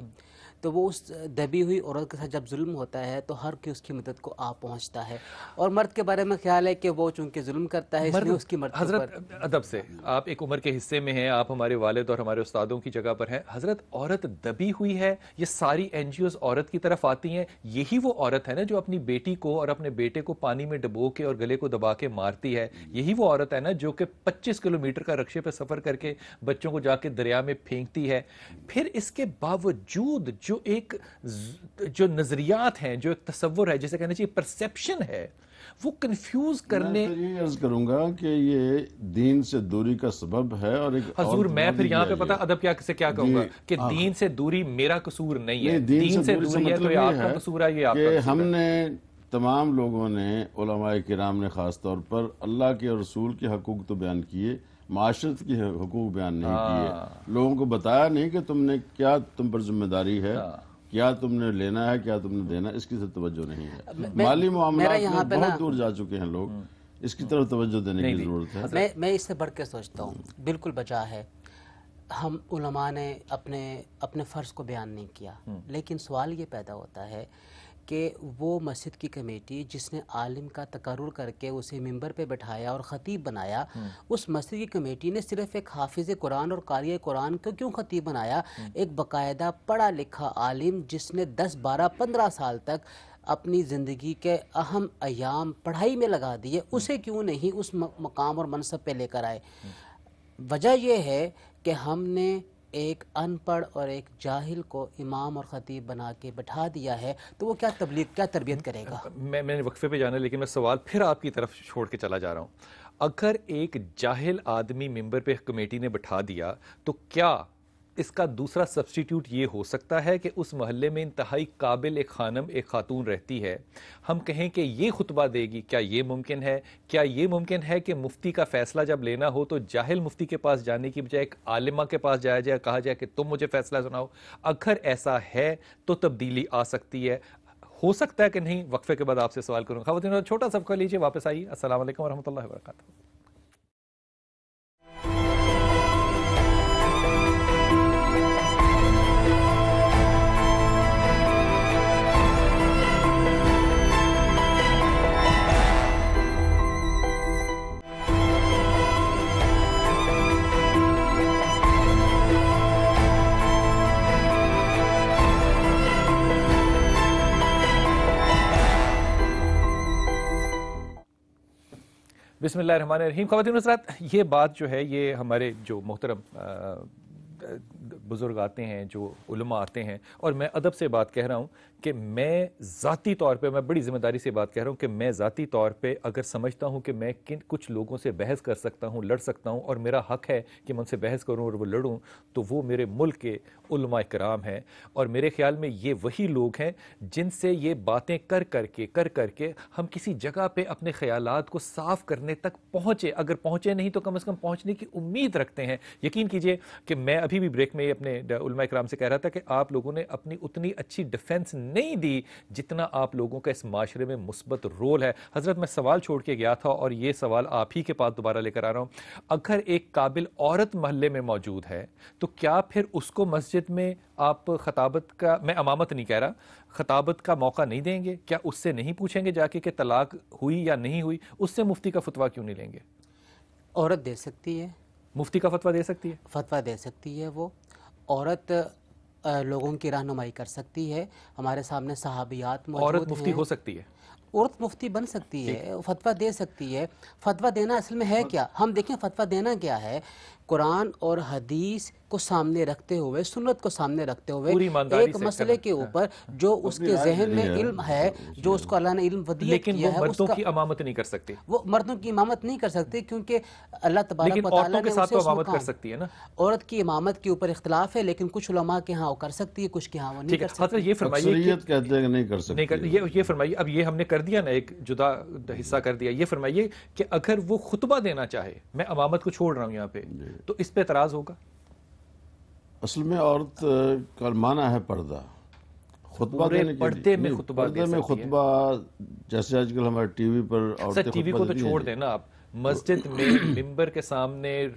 تو وہ اس دبی ہوئی عورت کے ساتھ جب ظلم ہوتا ہے تو ہر کوئی اس کی مدد کو آ پہنچتا ہے. اور مرد کے بارے میں خیال ہے کہ وہ چونکہ ظلم کرتا ہے اس لیے اس کی مرد. حضرت ادب سے، آپ ایک عمر کے حصے میں ہیں، آپ ہمارے والد اور ہمارے استادوں کی جگہ پر ہیں. حضرت عورت دبی ہوئی ہے، یہ ساری این جی اوز عورت کی طرف آتی ہیں. یہی وہ عورت ہے نا جو اپنی بیٹی کو اور اپنے بیٹے کو پانی میں ڈبو کے اور گلے کو دبا کے مارتی ہے. یہی وہ عورت ہے نا جو کہ 25 کلومیٹر کا رکشے پہ سفر کر کے بچوں کو جا کے دریا میں پھینکتی ہے. پھر اس کے باوجود جو نظریات ہیں، جو ایک تصور ہے، جسے کہنا چاہیے پرسیپشن ہے، وہ کنفیوز کرنے. میں یہ عرض کروں گا کہ یہ دین سے دوری کا سبب ہے. اور ایک حضور میں پھر یہاں پہ پتہ ادب کیا کہوں گا کہ دین سے دوری میرا قصور نہیں ہے، دین سے دوری ہے تو یہ آپ کا قصور ہے. یہ آپ کا ہم نے تمام لوگوں نے، علماء کرام نے خاص طور پر اللہ کے اور رسول کے حقوق تو بیان کیے، معاشرت کی حقوق بیان نہیں کیے، لوگوں کو بتایا نہیں کہ تم نے کیا، تم پر ذمہ داری ہے، کیا تم نے لینا ہے، کیا تم نے دینا ہے، اس کی طرف توجہ نہیں ہے۔ مالی معاملات میں بہت دور جا چکے ہیں لوگ، اس کی طرف توجہ دینے کی ضرورت ہے۔ میں اس سے بڑھ کے سوچتا ہوں، بالکل بجا ہے، ہم علماء نے اپنے فرض کو بیان نہیں کیا، لیکن سوال یہ پیدا ہوتا ہے کہ وہ مسجد کی کمیٹی جس نے عالم کا تقرر کر کے اسے ممبر پہ بٹھایا اور خطیب بنایا، اس مسجد کی کمیٹی نے صرف ایک حافظ قرآن اور قاری قرآن کو کیوں خطیب بنایا؟ ایک باقاعدہ پڑھا لکھا عالم جس نے 10 12 15 سال تک اپنی زندگی کے اہم ایام پڑھائی میں لگا دیے، اسے کیوں نہیں اس مقام اور منصب پہ لے کر آئے؟ وجہ یہ ہے کہ ہم نے ایک ان پڑھ اور ایک جاہل کو امام اور خطیب بنا کے بٹھا دیا ہے، تو وہ کیا تبلیغ، کیا تربیت کرے گا؟ میں نے وقفے پہ جانا، لیکن میں سوال پھر آپ کی طرف چھوڑ کے چلا جا رہا ہوں۔ اگر ایک جاہل آدمی ممبر پہ کمیٹی نے بٹھا دیا تو کیا اس کا دوسرا سبسٹیٹیوٹ یہ ہو سکتا ہے کہ اس محلے میں انتہائی قابل ایک خانم، ایک خاتون رہتی ہے، ہم کہیں کہ یہ خطبہ دے گی؟ کیا یہ ممکن ہے؟ کیا یہ ممکن ہے کہ مفتی کا فیصلہ جب لینا ہو تو جاہل مفتی کے پاس جانے کی بجائے ایک عالمہ کے پاس جایا جائے، کہا جائے کہ تم مجھے فیصلہ سناؤ؟ اگر ایسا ہے تو تبدیلی آ سکتی ہے، ہو سکتا ہے کہ نہیں؟ وقفے کے بعد آپ سے سوال کروں۔ خواتین چھوٹا سا وقفہ لیجیے، واپس آئیے۔ السلام علیکم ورحمۃ اللہ وبرکاتہ۔ بسم اللہ الرحمن الرحیم۔ خواتین و حضرات، یہ بات جو ہے یہ ہمارے جو محترم بزرگ آتے ہیں، جو علماء آتے ہیں، اور میں ادب سے بات کہہ رہا ہوں کہ میں ذاتی طور پہ، میں بڑی ذمہ داری سے بات کہہ رہا ہوں کہ میں ذاتی طور پہ اگر سمجھتا ہوں کہ میں کچھ لوگوں سے بحث کر سکتا ہوں، لڑ سکتا ہوں، اور میرا حق ہے کہ میں ان سے بحث کروں اور وہ لڑوں، تو وہ میرے ملک کے علماء کرام ہیں۔ اور میرے خیال میں یہ وہی لوگ ہیں جن سے یہ باتیں کر کر کے ہم کسی جگہ پہ اپنے خیالات کو صاف کرنے تک پہنچے، اگر پہنچے نہیں تو کم از کم پہنچنے کی امید رکھتے ہیں۔ یقین کیجئے کہ میں ابھی بھی بریک میں اپنے علماء کرام سے کہہ رہا تھا کہ آپ لوگوں نے اپنی اتنی اچھی ڈیفنس نہیں دی جتنا آپ لوگوں کا اس معاشرے میں مثبت رول ہے۔ حضرت میں سوال چھوڑ کے گیا تھا اور یہ سوال آپ ہی کے پاس دوبارہ لے کر آ رہا ہوں۔ اگر ایک قابل عورت محلے میں موجود ہے تو کیا پھر اس کو مسجد میں آپ خطابت کا، میں امامت نہیں کہہ رہا، خطابت کا موقع نہیں دیں گے؟ کیا اس سے نہیں پوچھیں گے جا کے کہ طلاق ہوئی یا نہیں ہوئی؟ اس سے مفتی کا فتویٰ کیوں نہیں لیں گے؟ عورت دے سکتی ہے، مفتی کا فتویٰ دے سکتی ہے، فتویٰ دے سکتی ہے، وہ عورت لوگوں کی رہنمائی کر سکتی ہے۔ ہمارے سامنے صحابیات موجود ہیں۔ عورت مفتی ہو سکتی ہے، عورت مفتی بن سکتی ہے، فتویٰ دے سکتی ہے۔ فتویٰ دینا اصل میں ہے کیا؟ ہم دیکھیں فتویٰ دینا کیا ہے؟ قرآن اور حدیث کو سامنے رکھتے ہوئے، سنت کو سامنے رکھتے ہوئے، ایک مسئلے کے اوپر جو اس کے ذہن میں علم ہے، جو اس کو اللہ نے علم ودیت کیا ہے، لیکن وہ مردوں کی امامت نہیں کر سکتی، وہ مردوں کی امامت نہیں کر سکتے، کیونکہ اللہ تبارک و تعالیٰ نے کے ساتھ تو امامت کر سکتی ہے نا۔ عورت کی امامت کے اوپر اختلاف ہے، لیکن کچھ علماء کے ہاں وہ کر سکتی ہے، کچھ کے ہاں وہ نہیں کر سکتی۔ یہ فرمائیے، اکثریت کہتے ہیں کہ نہیں کر سکتی، یہ فرمائیے، اب یہ ہم نے کر دیا نا، ایک جدا حصہ کر دیا۔ یہ فرمائیے کہ اگر وہ خطبہ دینا چاہے، میں امامت کو چھوڑ رہا ہوں یہاں پہ، تو اس پہ اعتراض ہوگا؟ اصل میں عورت کا معنی ہے پردہ، خطبہ دینے کے پردے میں لیے، خطبہ پردے میں خطبہ، جیسے آج کل ہمارے ٹی وی پر عورتیں ٹی وی کو تو چھوڑ دیں نا، آپ مسجد میں ممبر کے سامنے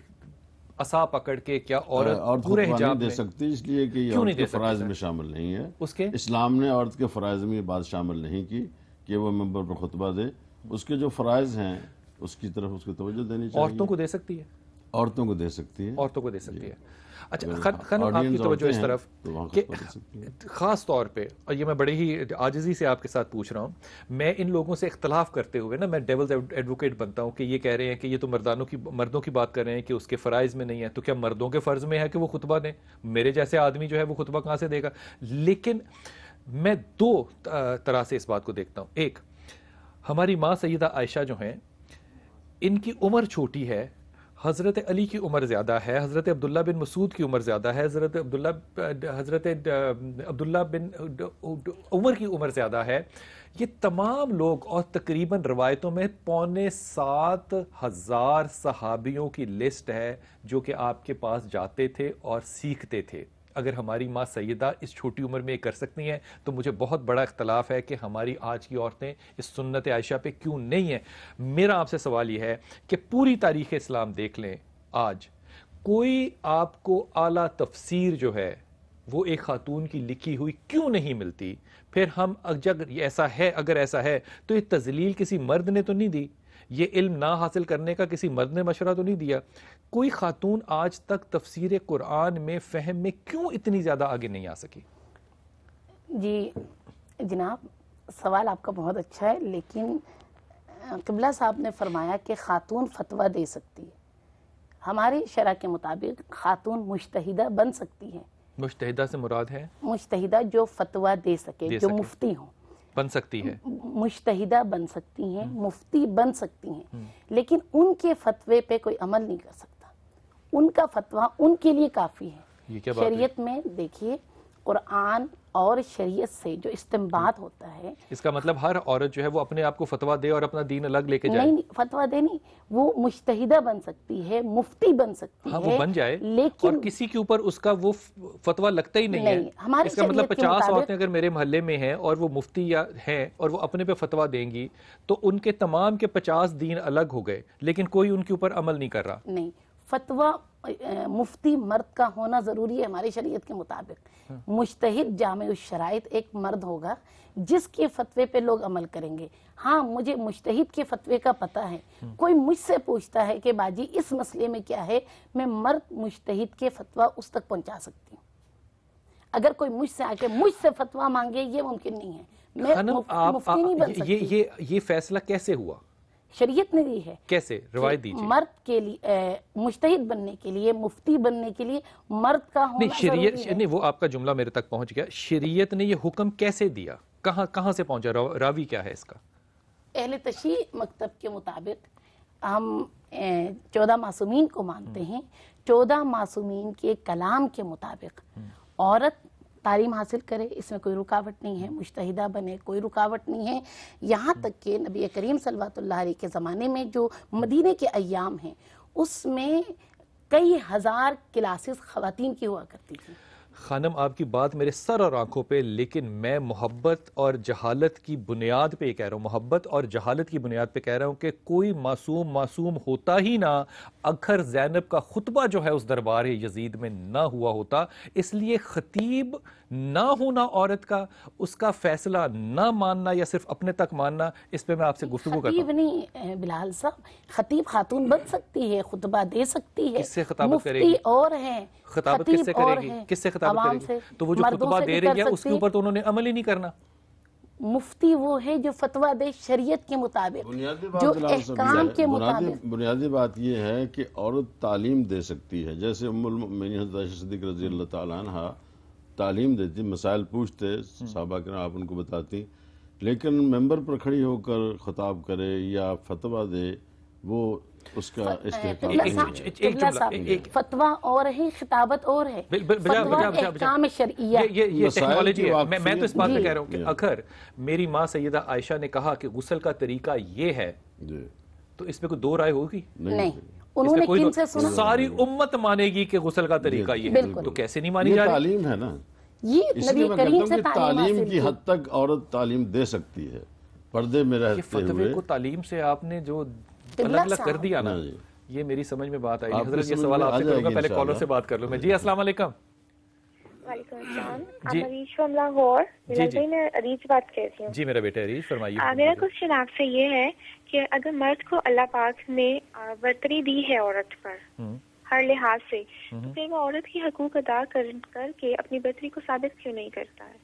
عصا پکڑ کے کیا عورت پورے حجاب نہیں دے سکتی، اس لیے کہ یہ عورت کے فرائض میں شامل نہیں ہے۔ اس کے اسلام نے عورت کے فرائض میں یہ بات شامل نہیں کی کہ وہ ممبر پر خطبہ دے۔ اس کے جو فرائض ہیں اس کی طرف اس کو توجہ دینی چاہیے۔ عورتوں کو دے سکتی ہے، عورتوں کو دے سکتی ہے، عورتوں کو دے سکتی ہے۔ اچھا خانم، آپ کی توجہ اس طرف کہ خاص طور پہ، اور یہ میں بڑے ہی عاجزی سے آپ کے ساتھ پوچھ رہا ہوں، میں ان لوگوں سے اختلاف کرتے ہوئے نا، میں ڈیولز ایڈوکیٹ بنتا ہوں کہ یہ کہہ رہے ہیں کہ یہ تو مردوں کی بات کر رہے ہیں کہ اس کے فرائض میں نہیں ہے، تو کیا مردوں کے فرض میں ہے کہ وہ خطبہ دیں؟ میرے جیسے آدمی جو ہے وہ خطبہ کہاں سے دے گا؟ لیکن میں دو طرح سے اس بات کو دیکھتا ہوں۔ ایک، ہماری ماں سیدہ عائشہ جو ہیں، ان کی عمر چھوٹی ہے، حضرت علی کی عمر زیادہ ہے، حضرت عبداللہ بن مسعود کی عمر زیادہ ہے، حضرت عبداللہ بن عمر کی عمر زیادہ ہے. یہ تمام لوگ، اور تقریباً روایتوں میں 7,500 صحابیوں کی لسٹ ہے جو کہ آپ کے پاس جاتے تھے اور سیکھتے تھے. اگر ہماری ماں سیدہ اس چھوٹی عمر میں یہ کر سکتی ہیں تو مجھے بہت بڑا اختلاف ہے کہ ہماری آج کی عورتیں اس سنت عائشہ پہ کیوں نہیں ہیں. میرا آپ سے سوال یہ ہے کہ پوری تاریخ اسلام دیکھ لیں، آج کوئی آپ کو اعلیٰ تفسیر جو ہے وہ ایک خاتون کی لکھی ہوئی کیوں نہیں ملتی؟ پھر ہم اگر ایسا ہے تو یہ تذلیل کسی مرد نے تو نہیں دی، یہ علم نہ حاصل کرنے کا کسی مرد نے مشورہ تو نہیں دیا. کوئی خاتون آج تک تفسیر قرآن میں فہم میں کیوں اتنی زیادہ آگے نہیں آ سکی؟ جی جناب، سوال آپ کا بہت اچھا ہے، لیکن قبلہ صاحب نے فرمایا کہ خاتون فتویٰ دے سکتی ہے. ہماری شرع کے مطابق خاتون مجتہدہ بن سکتی ہے. مجتہدہ سے مراد ہے مجتہدہ جو فتویٰ دے سکے، جو مفتی ہوں. بن سکتی ہے، مجتہدہ بن سکتی ہیں، مفتی بن سکتی ہیں، لیکن ان کے فتوے پہ کوئی عمل نہیں کر سکتا. ان کا فتویٰ ان کے لیے کافی ہے. یہ کیا بات ہے؟ شریعت میں دیکھیے، قرآن اور شریعت سے جو استنباط ہوتا ہے، اس کا مطلب ہر عورت جو ہے وہ اپنے آپ کو فتویٰ دے اور اپنا دین الگ لے کے جائے؟ نہیں، فتویٰ دے نہیں، وہ مجتہدہ بن سکتی ہے، مفتی بن سکتی ہے. ہاں وہ بن جائے، لیکن اور کسی کے اوپر اس کا وہ فتویٰ لگتا ہی نہیں ہے. اس کا مطلب 50 عورتیں اگر میرے محلے میں ہیں اور وہ مفتی ہیں اور وہ اپنے پہ فتویٰ دیں گی تو ان کے تمام کے 50 دین الگ ہو گئے، لیکن کوئی ان کے اوپر عمل نہیں کر رہا. نہیں، فتویٰ مفتی مرد کا ہونا ضروری ہے ہماری شریعت کے مطابق. مجتہد جامع الشرائط ایک مرد ہوگا جس کے فتوے پہ لوگ عمل کریں گے. ہاں مجھے مجتہد کے فتوے کا پتہ ہے. کوئی مجھ سے پوچھتا ہے کہ باجی اس مسئلے میں کیا ہے، میں مرد مجتہد کے فتویٰ اس تک پہنچا سکتی ہوں. اگر کوئی مجھ سے آ کے مجھ سے فتویٰ مانگے، یہ ممکن نہیں ہے. میں مفتی نہیں بن سکتی. یہ فیصلہ کیسے ہوا؟ شریعت نے دی ہے. کیسے؟ روایت دیجیے. مرد کے لیے مجتہد بننے کے لیے، مفتی بننے کے لیے مرد کا ہونا ضروری ہے. نہیں، وہ آپ کا جملہ میرے تک پہنچ گیا. شریعت نے یہ حکم کیسے دیا؟ کہاں سے پہنچا؟ راوی کیا ہے اس کا؟ اہل تشیع مکتب کے مطابق ہم 14 معصومین کو مانتے ہیں. 14 معصومین کے کلام کے مطابق عورت تعلیم حاصل کرے، اس میں کوئی رکاوٹ نہیں ہے. مجتہدہ بنے، کوئی رکاوٹ نہیں ہے. یہاں تک کہ نبی کریم صلی اللہ علیہ کے زمانے میں جو مدینے کے ایام ہیں اس میں کئی ہزار کلاسز خواتین کی ہوا کرتی تھی. خانم آپ کی بات میرے سر اور آنکھوں پہ، لیکن میں محبت اور جہالت کی بنیاد پہ یہ کہہ رہا ہوں، محبت اور جہالت کی بنیاد پہ کہہ رہا ہوں کہ کوئی معصوم ہوتا ہی نہ اگر زینب کا خطبہ جو ہے اس دربار یزید میں نہ ہوا ہوتا. اس لیے خطیب نہ ہونا عورت کا، اس کا فیصلہ نہ ماننا یا صرف اپنے تک ماننا، اس پہ میں آپ سے گفتگو کرتا ہوں. خطیب نہیں بلال صاحب، خطیب خاتون بن سکتی ہے، خطبہ دے سکتی ہے. کس سے خطابت کرے گی؟ مفتی اور ہیں، خطابت کس سے کرے گی؟ کس سے خطابت کرے گی؟ تو وہ جو خطبہ دے رہی ہے اس کے اوپر تو انہوں نے عمل ہی نہیں کرنا. مفتی وہ ہے جو فتویٰ دے شریعت کے مطابق، جو احکام کے مطابق. بنیادی بات یہ ہے کہ عورت تعلیم دے سکتی ہے. جیسے ام المؤمنین حضرت عائشہ صدیقہ رضی اللہ تعالیٰ عنہ تعلیم دیتی، مسائل پوچھتے صحابہ کرام، آپ ان کو بتاتی، لیکن ممبر پر کھڑی ہو کر خطاب کرے یا فتویٰ دے، وہ اس کا استحقاق. فتویٰ اور ہے، خطابت اور ہے. فتویٰ احکام شرعیہ. یہ ٹیکنالوجی ہے. میں تو اس بات پہ کہہ رہا ہوں کہ اگر میری ماں سیدہ عائشہ نے کہا کہ غسل کا طریقہ یہ ہے تو اس میں کوئی دو رائے ہوگی؟ نہیں. انہوں نے کن سے سنا؟ ساری امت مانے گی کہ غسل کا طریقہ یہ ہے، تو کیسے نہیں مانی جا رہی؟ تعلیم ہے نا. یہ نبی کریم سے تعلیم کی حد تک عورت تعلیم دے سکتی ہے پردے میں رہتے ہوئے. فتوے کو تعلیم سے آپ نے جو الگ کر دیا نا، یہ میری سمجھ میں بات آئی. حضرت یہ سوال آپ سے کروں گا، پہلے کالر سے بات کر لوں میں. جی السلام علیکم. وعلیکم السلام. I'm Areesh from Lahore. میں عریش بات کر رہی ہوں. جی میرا بیٹا عریش، فرمائیے. میرا کوشچن آپ سے یہ ہے کہ اگر مرد کو اللہ پاک نے برتری دی ہے عورت پر ہر لحاظ سے، تو پھر وہ عورت کی حقوق ادا کر کے اپنی برتری کو ثابت کیوں نہیں کرتا ہے؟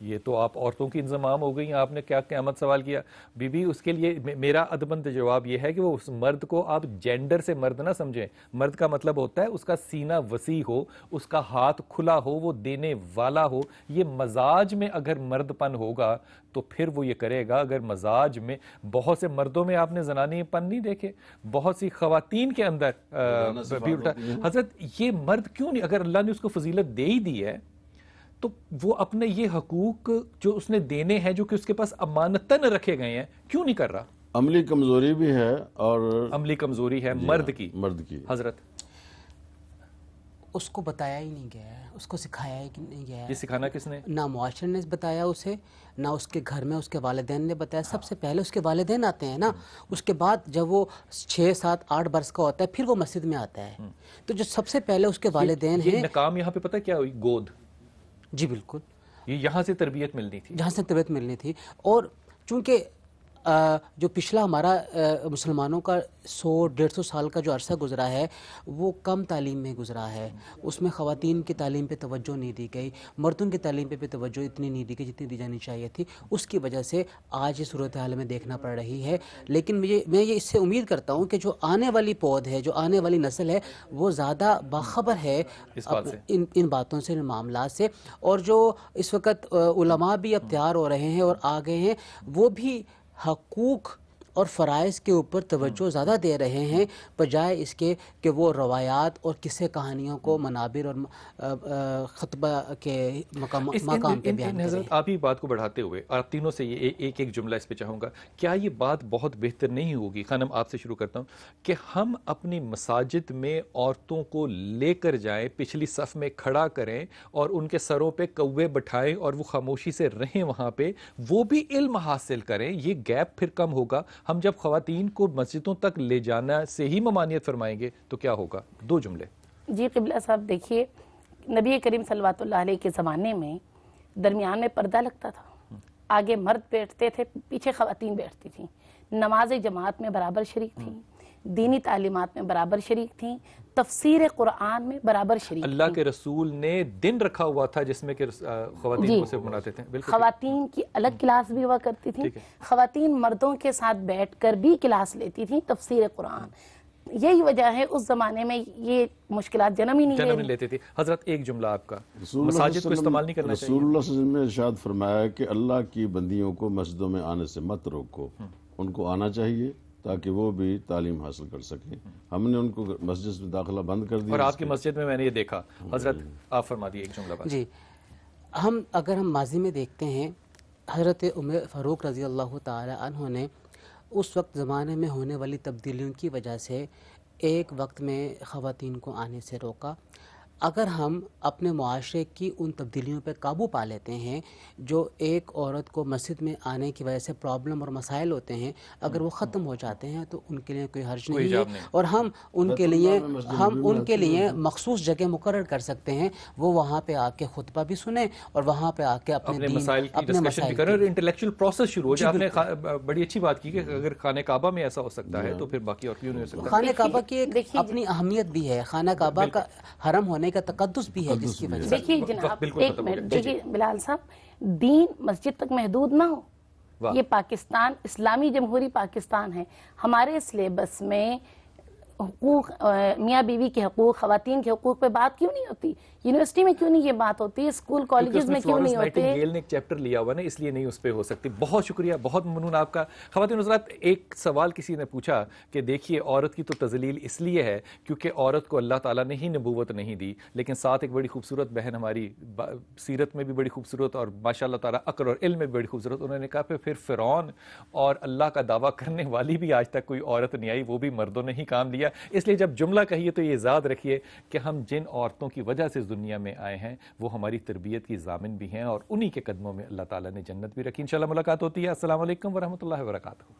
یہ تو آپ عورتوں کی انضمام ہو گئی. آپ نے کیا قیامت سوال کیا بی بی. اس کے لیے میرا ادبند جواب یہ ہے کہ وہ اس مرد کو آپ جینڈر سے مرد نہ سمجھیں. مرد کا مطلب ہوتا ہے اس کا سینہ وسیع ہو, اس کا ہاتھ کھلا ہو, وہ دینے والا ہو. یہ مزاج میں اگر مرد پن ہوگا تو پھر وہ یہ کرے گا. اگر مزاج میں, بہت سے مردوں میں آپ نے زنانی پن نہیں دیکھے, بہت سی خواتین کے اندر بھی الٹا. حضرت یہ مرد کیوں نہیں, اگر اللہ نے اس کو فضیلت دے ہی دی ہے تو وہ اپنے یہ حقوق جو اس نے دینے ہیں, جو کہ اس کے پاس امانتاً رکھے گئے ہیں, کیوں نہیں کر رہا؟ عملی کمزوری بھی ہے اور عملی کمزوری ہے مرد کی. حضرت اس کو بتایا ہی نہیں گیا ہے, اس کو سکھایا ہی نہیں گیا ہے. یہ سکھانا کس نے؟ نہ معاشرے نے بتایا اسے, نہ اس کے گھر میں اس کے والدین نے بتایا. سب سے پہلے اس کے والدین آتے ہیں نا, اس کے بعد جب وہ 6 7 8 برس کا ہوتا ہے پھر وہ مسجد میں آتا ہے. تو جو سب سے پہلے اس کے والدین ہیں. یہ ناکام یہاں پہ پتہ کیا ہوئی؟ گود. جی بالکل, یہ یہاں سے تربیت ملنی تھی, جہاں سے تربیت ملنی تھی. اور چونکہ جو پچھلا ہمارا مسلمانوں کا 100-150 سال کا جو عرصہ گزرا ہے وہ کم تعلیم میں گزرا ہے. اس میں خواتین کی تعلیم پہ توجہ نہیں دی گئی, مردوں کی تعلیم پہ توجہ اتنی نہیں دی گئی جتنی دی جانی چاہیے تھی. اس کی وجہ سے آج یہ صورتحال میں دیکھنا پڑ رہی ہے. لیکن میں یہ اس سے امید کرتا ہوں کہ جو آنے والی پود ہے, جو آنے والی نسل ہے, وہ زیادہ باخبر ہے ان باتوں سے, ان معاملات سے. اور جو اس وقت علماء بھی اب تیار ہو رہے ہیں اور آ گئے ہیں, وہ بھی حقوق اور فرائض کے اوپر توجہ زیادہ دے رہے ہیں, بجائے اس کے کہ وہ روایات اور قصے کہانیوں کو منابر اور خطبہ کے مقام پہ بیان کریں. حضرت آپ ہی بات کو بڑھاتے ہوئے آپ تینوں سے یہ ایک جملہ اس پہ چاہوں گا, کیا یہ بات بہت بہتر نہیں ہوگی, خانم آپ سے شروع کرتا ہوں, کہ ہم اپنی مساجد میں عورتوں کو لے کر جائیں, پچھلی صف میں کھڑا کریں اور ان کے سروں پہ کوے بٹھائیں اور وہ خاموشی سے رہیں وہاں پہ, وہ بھی علم حاصل کریں. یہ گیپ پھر کم ہوگا. ہم جب خواتین کو مسجدوں تک لے جانا سے ہی ممانعت فرمائیں گے تو کیا ہوگا؟ 2 جملے. جی قبلہ صاحب, دیکھیے نبی کریم صلوات اللہ علیہ کے زمانے میں درمیان میں پردہ لگتا تھا, آگے مرد بیٹھتے تھے, پیچھے خواتین بیٹھتی تھیں, نماز جماعت میں برابر شریک تھیں, دینی تعلیمات میں برابر شریک تھیں, تفسیر قرآن میں برابر شریک تھیں. اللہ کے رسول نے دن رکھا ہوا تھا جس میں کہ خواتین کو صرف مناتے تھے. خواتین کی الگ کلاس بھی ہوا کرتی تھی, خواتین مردوں کے ساتھ بیٹھ کر بھی کلاس لیتی تھیں تفسیر قرآن. یہی وجہ ہے اس زمانے میں یہ مشکلات جنم ہی نہیں لیتے تھے. حضرت ایک جملہ آپ کا, مساجد کو استعمال نہیں کرنا چاہیے. رسول اللہ صلی اللہ علیہ وسلم نے ارشاد فرمایا کہ اللہ کی بندیوں کو مسجدوں میں آنے سے مت روکو, ان کو آنا چاہیے تاکہ وہ بھی تعلیم حاصل کر سکیں. ہم نے ان کو مسجد میں داخلہ بند کر دیا, اور آپ کی مسجد میں نے یہ دیکھا. حضرت آپ فرما دیے ایک جملہ بات. جی, اگر ہم ماضی میں دیکھتے ہیں, حضرت عمر فاروق رضی اللہ تعالی عنہ نے اس وقت زمانے میں ہونے والی تبدیلیوں کی وجہ سے ایک وقت میں خواتین کو آنے سے روکا. اگر ہم اپنے معاشرے کی ان تبدیلیوں پہ قابو پا لیتے ہیں, جو ایک عورت کو مسجد میں آنے کی وجہ سے پرابلم اور مسائل ہوتے ہیں, اگر وہ ختم ہو جاتے ہیں تو ان کے لیے کوئی حرج نہیں ہے, اور ہم ان کے لیے مخصوص جگہ مقرر کر سکتے ہیں. وہ وہاں پہ آ کے خطبہ بھی سنیں اور وہاں پہ آ کے اپنے مسائل کی ڈسکشن بھی کریں, اور انٹلیکچوئل پروسیس شروع ہو جائے. آپ نے بڑی اچھی بات کی کہ اگر خانہ کعبہ میں ایسا ہو سکتا ہے تو پھر باقی اور کیوں نہیں ہو سکتا. خانہ کعبہ کی اپنی اہمیت بھی ہے, خانہ کعبہ کا حرم ہونے کا تقدس بھی ہے, جس کی وجہ سے. دیکھیے جناب, ایک منٹ دیکھیے بلال صاحب, دین مسجد تک محدود نہ ہو. یہ پاکستان اسلامی جمہوری پاکستان ہے. ہمارے سلیبس میں حقوق, میاں بیوی کے حقوق, خواتین کے حقوق پہ بات کیوں نہیں ہوتی؟ یونیورسٹی میں کیوں نہیں یہ بات ہوتی؟ اسکول کالجز میں کیوں نہیں ہوتے؟ گیل نے ایک چیپٹر لیا ہوا نا, اس لیے نہیں اس پہ ہو سکتی. بہت شکریہ, بہت ممنون آپ کا. خواتین حضرات, ایک سوال کسی نے پوچھا کہ دیکھیے عورت کی تو تذلیل اس لیے ہے کیونکہ عورت کو اللہ تعالیٰ نے ہی نبوت نہیں دی, لیکن ساتھ ایک بڑی خوبصورت بہن ہماری, سیرت میں بھی بڑی خوبصورت اور ماشاء اللہ تعالیٰ عقل اور علم میں بھی بڑی خوبصورت, انہوں نے کہا پھر فرعون اور اللہ کا دعویٰ کرنے والی بھی آج تک کوئی عورت نہیں آئی, وہ بھی مردوں نے ہی کام لیا. اس لیے جب جملہ کہیے تو یہ یاد رکھیے کہ ہم جن عورتوں کی وجہ سے اس دنیا میں آئے ہیں وہ ہماری تربیت کی ضامن بھی ہیں, اور انہی کے قدموں میں اللہ تعالیٰ نے جنت بھی رکھی. انشاءاللہ ملاقات ہوتی ہے. السلام علیکم ورحمۃ اللہ وبرکاتہ.